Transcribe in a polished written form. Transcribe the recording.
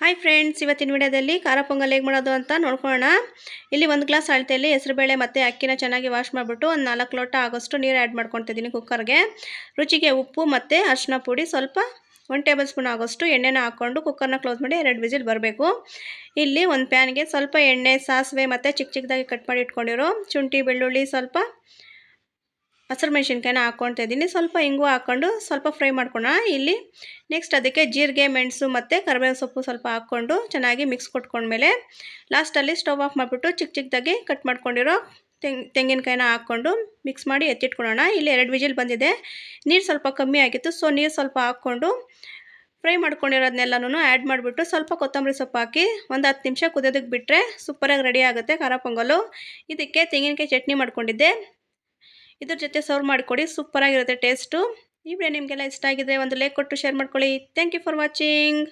Hi friends, ಇವತ್ತಿನ ವಿಡಿಯೋದಲ್ಲಿ ಖಾರ ಪೊಂಗಲ್ ಹೇಗೆ ಮಾಡೋದು ಅಂತ ನೋಡ್ಕೊಳ್ಳೋಣ. ಇಲ್ಲಿ 1 ಗ್ಲಾಸ್ ಅಳತೆಯಲ್ಲಿ ಹೆಸರುಬೇಳೆ ಮತ್ತು ಅಕ್ಕಿನ ಚೆನ್ನಾಗಿ ವಾಶ್ ಮಾಡಿಬಿಟ್ಟು ಒಂದು 4 ಲೋಟ ಆಗೋಷ್ಟು ನೀರು ಆ್ಯಡ್ ಮಾಡ್ಕೊತಿದ್ದೀನಿ ಕುಕ್ಕರ್ಗೆ. ರುಚಿಗೆ ಉಪ್ಪು ಮತ್ತು ಅರಿಶಿನ ಪುಡಿ, ಸ್ವಲ್ಪ 1 ಟೇಬಲ್ ಸ್ಪೂನ್ ಆಗೋಷ್ಟು ಎಣ್ಣೆನ ಹಾಕ್ಕೊಂಡು ಕುಕ್ಕರ್ನ ಕ್ಲೋಸ್ ಮಾಡಿ 2 ವಿಸಿಲ್ ಬರಬೇಕು. ಇಲ್ಲಿ ಒಂದು ಪ್ಯಾನ್ಗೆ ಸ್ವಲ್ಪ ಎಣ್ಣೆ, ಸಾಸಿವೆ ಮತ್ತು ಚಿಕ್ಕದಾಗಿ ಕಟ್ ಮಾಡಿ ಇಟ್ಕೊಂಡಿರೋ ಶುಂಠಿ, ಬೆಳ್ಳುಳ್ಳಿ, ಸ್ವಲ್ಪ ಹಸಿರು ಮೆಣಸಿನ್ಕಾಯಿನ ಹಾಕ್ಕೊಳ್ತಾ ಇದ್ದೀನಿ. ಸ್ವಲ್ಪ ಇಂಗು ಹಾಕ್ಕೊಂಡು ಸ್ವಲ್ಪ ಫ್ರೈ ಮಾಡ್ಕೊಳ್ಳೋಣ. ಇಲ್ಲಿ ನೆಕ್ಸ್ಟ್ ಅದಕ್ಕೆ ಜೀರಿಗೆ, ಮೆಣಸು ಮತ್ತು ಕರಿಬೇವು ಸೊಪ್ಪು ಸ್ವಲ್ಪ ಹಾಕ್ಕೊಂಡು ಚೆನ್ನಾಗಿ ಮಿಕ್ಸ್ ಕೊಟ್ಕೊಂಡ್ಮೇಲೆ ಲಾಸ್ಟಲ್ಲಿ ಸ್ಟವ್ ಆಫ್ ಮಾಡಿಬಿಟ್ಟು ಚಿಕ್ಕದಾಗಿ ಕಟ್ ಮಾಡ್ಕೊಂಡಿರೋ ತೆಂಗಿನಕಾಯಿನ ಹಾಕ್ಕೊಂಡು ಮಿಕ್ಸ್ ಮಾಡಿ ಎತ್ತಿಟ್ಕೊಳ್ಳೋಣ. ಇಲ್ಲಿ 2 ವಿಜಿಲ್ ಬಂದಿದೆ. ನೀರು ಸ್ವಲ್ಪ ಕಮ್ಮಿ ಆಗಿತ್ತು, ಸೊ ನೀರು ಸ್ವಲ್ಪ ಹಾಕ್ಕೊಂಡು ಫ್ರೈ ಮಾಡ್ಕೊಂಡಿರೋದನ್ನೆಲ್ಲನೂ ಆ್ಯಡ್ ಮಾಡಿಬಿಟ್ಟು ಸ್ವಲ್ಪ ಕೊತ್ತಂಬರಿ ಸೊಪ್ಪು ಹಾಕಿ ಒಂದು 10 ನಿಮಿಷ ಕುದಿಯೋದಕ್ಕೆ ಬಿಟ್ಟರೆ ಸೂಪರಾಗಿ ರೆಡಿ ಆಗುತ್ತೆ ಖಾರ ಪೊಂಗಲು. ಇದಕ್ಕೆ ತೆಂಗಿನಕಾಯಿ ಚಟ್ನಿ ಮಾಡ್ಕೊಂಡಿದ್ದೆ, ಇದ್ರ ಜೊತೆ ಸರ್ವ್ ಮಾಡಿಕೊಡಿ, ಸೂಪರಾಗಿರುತ್ತೆ ಟೇಸ್ಟು. ಈ ವಿಡಿಯೋ ನಿಮಗೆಲ್ಲ ಇಷ್ಟ ಆಗಿದ್ರೆ ಒಂದು ಲೈಕ್ ಕೊಟ್ಟು ಶೇರ್ ಮಾಡ್ಕೊಳ್ಳಿ. Thank you for watching.